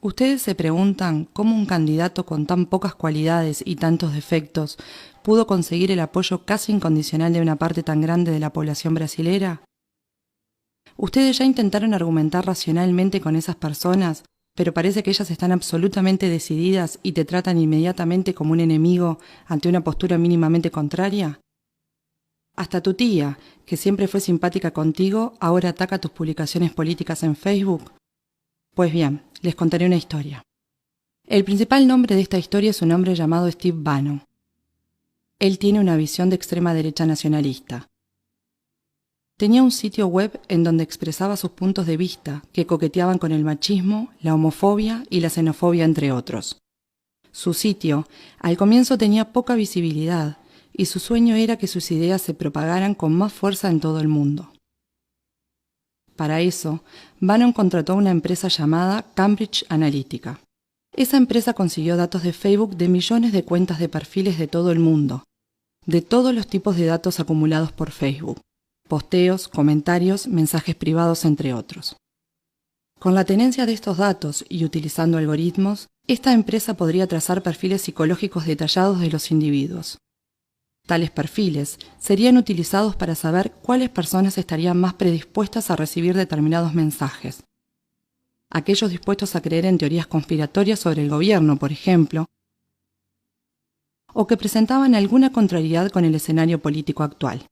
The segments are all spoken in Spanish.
Ustedes se preguntan cómo un candidato con tan pocas cualidades y tantos defectos pudo conseguir el apoyo casi incondicional de una parte tan grande de la población brasilera. Ustedes ya intentaron argumentar racionalmente con esas personas, pero parece que ellas están absolutamente decididas y te tratan inmediatamente como un enemigo ante una postura mínimamente contraria. Hasta tu tía, que siempre fue simpática contigo, ahora ataca tus publicaciones políticas en Facebook. Pues bien, les contaré una historia. El principal nombre de esta historia es un hombre llamado Steve Bannon. Él tiene una visión de extrema derecha nacionalista. Tenía un sitio web en donde expresaba sus puntos de vista que coqueteaban con el machismo, la homofobia y la xenofobia, entre otros. Su sitio, al comienzo, tenía poca visibilidad y su sueño era que sus ideas se propagaran con más fuerza en todo el mundo. Para eso, Bannon contrató a una empresa llamada Cambridge Analytica. Esa empresa consiguió datos de Facebook de millones de cuentas de perfiles de todo el mundo, de todos los tipos de datos acumulados por Facebook: posteos, comentarios, mensajes privados, entre otros. Con la tenencia de estos datos y utilizando algoritmos, esta empresa podría trazar perfiles psicológicos detallados de los individuos. Tales perfiles serían utilizados para saber cuáles personas estarían más predispuestas a recibir determinados mensajes. Aquellos dispuestos a creer en teorías conspiratorias sobre el gobierno, por ejemplo, o que presentaban alguna contrariedad con el escenario político actual.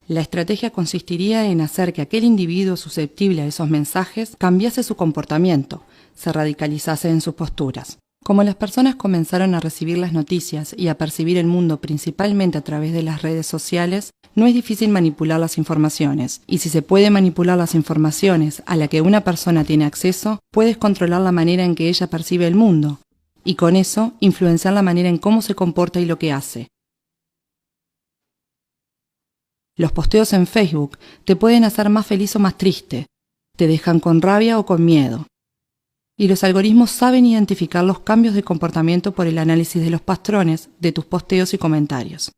La estrategia consistiría en hacer que aquel individuo susceptible a esos mensajes cambiase su comportamiento, se radicalizase en sus posturas. Como las personas comenzaron a recibir las noticias y a percibir el mundo principalmente a través de las redes sociales, no es difícil manipular las informaciones, y si se puede manipular las informaciones a las que una persona tiene acceso, puedes controlar la manera en que ella percibe el mundo, y con eso influenciar la manera en cómo se comporta y lo que hace. Los posteos en Facebook te pueden hacer más feliz o más triste, te dejan con rabia o con miedo. Y los algoritmos saben identificar los cambios de comportamiento por el análisis de los patrones de tus posteos y comentarios.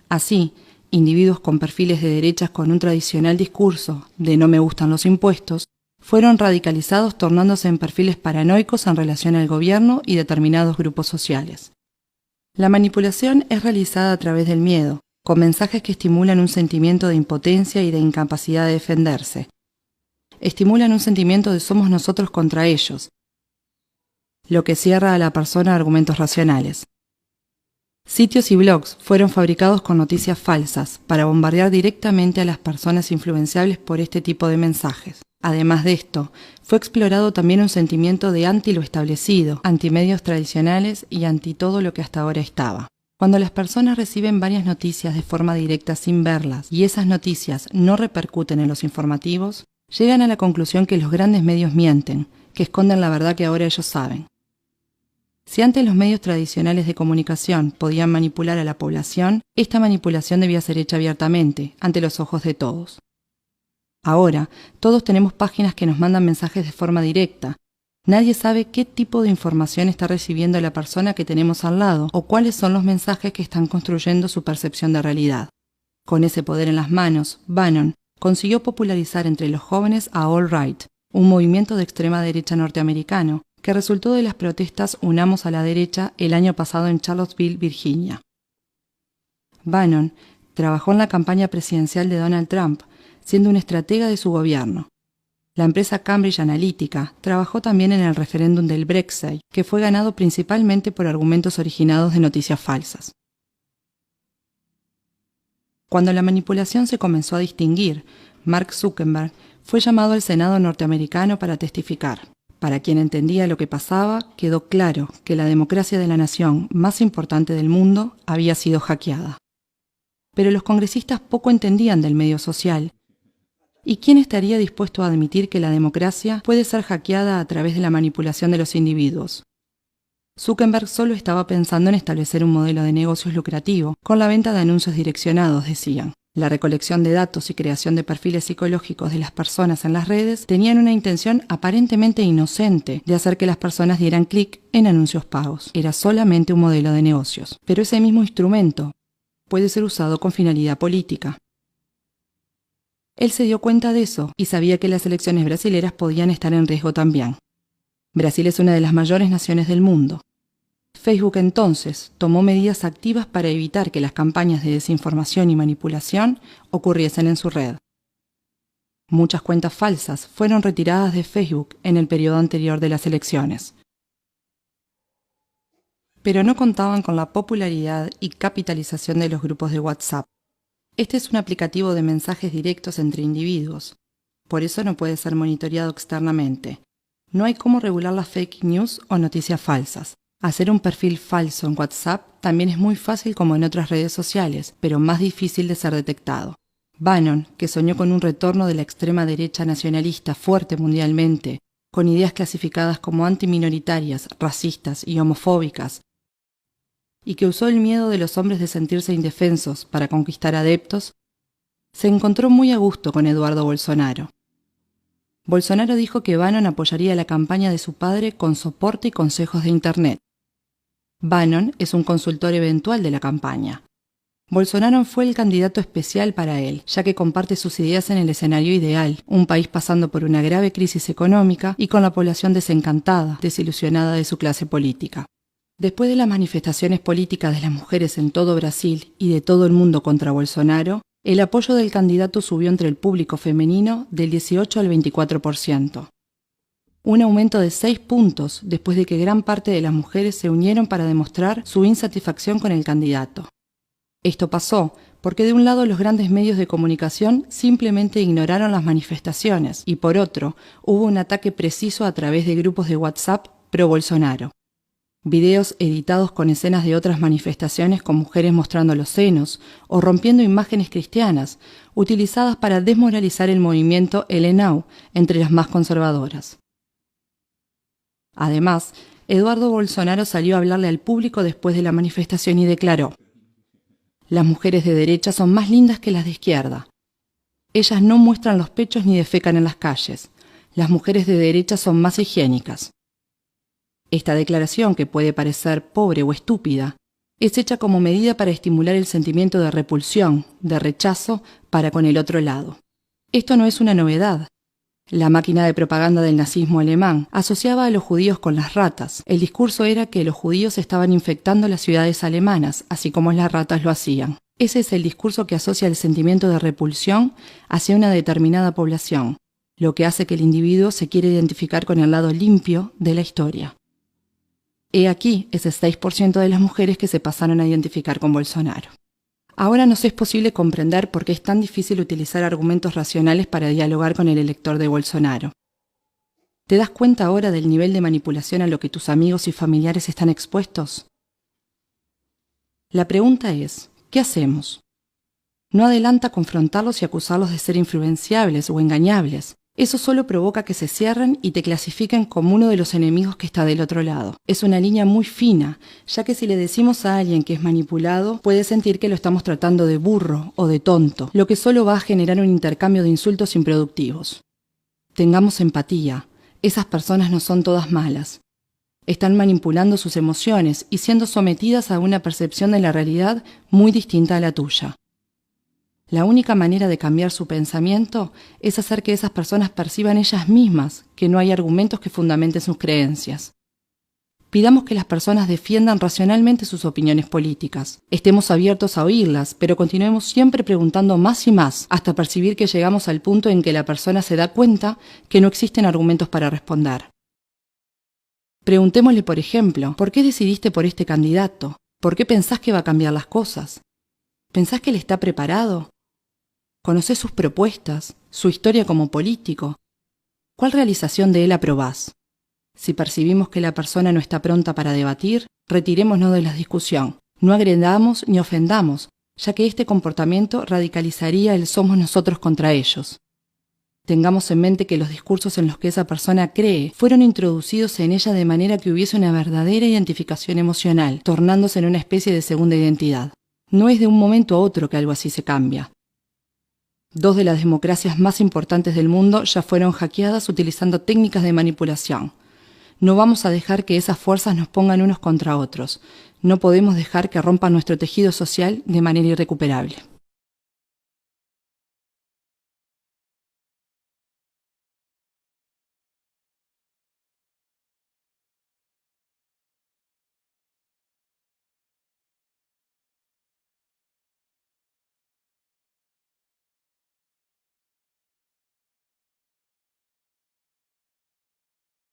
Así, individuos con perfiles de derechas con un tradicional discurso de "no me gustan los impuestos" fueron radicalizados, tornándose en perfiles paranoicos en relación al gobierno y determinados grupos sociales. La manipulación es realizada a través del miedo, con mensajes que estimulan un sentimiento de impotencia y de incapacidad de defenderse. Estimulan un sentimiento de somos nosotros contra ellos, lo que cierra a la persona a argumentos racionales. Sitios y blogs fueron fabricados con noticias falsas para bombardear directamente a las personas influenciables por este tipo de mensajes. Además de esto, fue explorado también un sentimiento de anti lo establecido, anti medios tradicionales y anti todo lo que hasta ahora estaba. Cuando las personas reciben varias noticias de forma directa sin verlas y esas noticias no repercuten en los informativos, llegan a la conclusión que los grandes medios mienten, que esconden la verdad que ahora ellos saben. Si antes los medios tradicionales de comunicación podían manipular a la población, esta manipulación debía ser hecha abiertamente, ante los ojos de todos. Ahora, todos tenemos páginas que nos mandan mensajes de forma directa. Nadie sabe qué tipo de información está recibiendo la persona que tenemos al lado o cuáles son los mensajes que están construyendo su percepción de realidad. Con ese poder en las manos, Bannon consiguió popularizar entre los jóvenes a All Right, un movimiento de extrema derecha norteamericano que resultó de las protestas Unamos a la Derecha el año pasado en Charlottesville, Virginia. Bannon trabajó en la campaña presidencial de Donald Trump, siendo un estratega de su gobierno. La empresa Cambridge Analytica trabajó también en el referéndum del Brexit, que fue ganado principalmente por argumentos originados de noticias falsas. Cuando la manipulación se comenzó a distinguir, Mark Zuckerberg fue llamado al Senado norteamericano para testificar. Para quien entendía lo que pasaba, quedó claro que la democracia de la nación más importante del mundo había sido hackeada. Pero los congresistas poco entendían del medio social. ¿Y quién estaría dispuesto a admitir que la democracia puede ser hackeada a través de la manipulación de los individuos? Zuckerberg solo estaba pensando en establecer un modelo de negocios lucrativo, con la venta de anuncios direccionados, decían. La recolección de datos y creación de perfiles psicológicos de las personas en las redes tenían una intención aparentemente inocente de hacer que las personas dieran clic en anuncios pagos. Era solamente un modelo de negocios, pero ese mismo instrumento puede ser usado con finalidad política. Él se dio cuenta de eso y sabía que las elecciones brasileras podían estar en riesgo también. Brasil es una de las mayores naciones del mundo. Facebook entonces tomó medidas activas para evitar que las campañas de desinformación y manipulación ocurriesen en su red. Muchas cuentas falsas fueron retiradas de Facebook en el periodo anterior de las elecciones. Pero no contaban con la popularidad y capitalización de los grupos de WhatsApp. Este es un aplicativo de mensajes directos entre individuos. Por eso no puede ser monitoreado externamente. No hay cómo regular las fake news o noticias falsas. Hacer un perfil falso en WhatsApp también es muy fácil como en otras redes sociales, pero más difícil de ser detectado. Bannon, que soñó con un retorno de la extrema derecha nacionalista fuerte mundialmente, con ideas clasificadas como antiminoritarias, racistas y homofóbicas, y que usó el miedo de los hombres de sentirse indefensos para conquistar adeptos, se encontró muy a gusto con Eduardo Bolsonaro. Bolsonaro dijo que Bannon apoyaría la campaña de su padre con soporte y consejos de Internet. Bannon es un consultor eventual de la campaña. Bolsonaro fue el candidato especial para él, ya que comparte sus ideas en el escenario ideal, un país pasando por una grave crisis económica y con la población desencantada, desilusionada de su clase política. Después de las manifestaciones políticas de las mujeres en todo Brasil y de todo el mundo contra Bolsonaro, el apoyo del candidato subió entre el público femenino del 18 al 24%. Un aumento de 6 puntos después de que gran parte de las mujeres se unieron para demostrar su insatisfacción con el candidato. Esto pasó porque de un lado los grandes medios de comunicación simplemente ignoraron las manifestaciones y por otro hubo un ataque preciso a través de grupos de WhatsApp pro-Bolsonaro. Videos editados con escenas de otras manifestaciones con mujeres mostrando los senos o rompiendo imágenes cristianas, utilizadas para desmoralizar el movimiento LNAU entre las más conservadoras. Además, Eduardo Bolsonaro salió a hablarle al público después de la manifestación y declaró: "Las mujeres de derecha son más lindas que las de izquierda. Ellas no muestran los pechos ni defecan en las calles. Las mujeres de derecha son más higiénicas". Esta declaración, que puede parecer pobre o estúpida, es hecha como medida para estimular el sentimiento de repulsión, de rechazo para con el otro lado. Esto no es una novedad. La máquina de propaganda del nazismo alemán asociaba a los judíos con las ratas. El discurso era que los judíos estaban infectando las ciudades alemanas, así como las ratas lo hacían. Ese es el discurso que asocia el sentimiento de repulsión hacia una determinada población, lo que hace que el individuo se quiera identificar con el lado limpio de la historia. He aquí ese 6% de las mujeres que se pasaron a identificar con Bolsonaro. Ahora nos es posible comprender por qué es tan difícil utilizar argumentos racionales para dialogar con el elector de Bolsonaro. ¿Te das cuenta ahora del nivel de manipulación a lo que tus amigos y familiares están expuestos? La pregunta es, ¿qué hacemos? No adelanta confrontarlos y acusarlos de ser influenciables o engañables. Eso solo provoca que se cierren y te clasifiquen como uno de los enemigos que está del otro lado. Es una línea muy fina, ya que si le decimos a alguien que es manipulado, puede sentir que lo estamos tratando de burro o de tonto, lo que solo va a generar un intercambio de insultos improductivos. Tengamos empatía. Esas personas no son todas malas. Están manipulando sus emociones y siendo sometidas a una percepción de la realidad muy distinta a la tuya. La única manera de cambiar su pensamiento es hacer que esas personas perciban ellas mismas que no hay argumentos que fundamenten sus creencias. Pidamos que las personas defiendan racionalmente sus opiniones políticas. Estemos abiertos a oírlas, pero continuemos siempre preguntando más y más hasta percibir que llegamos al punto en que la persona se da cuenta que no existen argumentos para responder. Preguntémosle, por ejemplo, ¿por qué decidiste por este candidato? ¿Por qué pensás que va a cambiar las cosas? ¿Pensás que él está preparado? ¿Conocés sus propuestas, su historia como político? ¿Cuál realización de él aprobás? Si percibimos que la persona no está pronta para debatir, retirémonos de la discusión. No agredamos ni ofendamos, ya que este comportamiento radicalizaría el somos nosotros contra ellos. Tengamos en mente que los discursos en los que esa persona cree fueron introducidos en ella de manera que hubiese una verdadera identificación emocional, tornándose en una especie de segunda identidad. No es de un momento a otro que algo así se cambia. 2 de las democracias más importantes del mundo ya fueron hackeadas utilizando técnicas de manipulación. No vamos a dejar que esas fuerzas nos pongan unos contra otros. No podemos dejar que rompan nuestro tejido social de manera irrecuperable.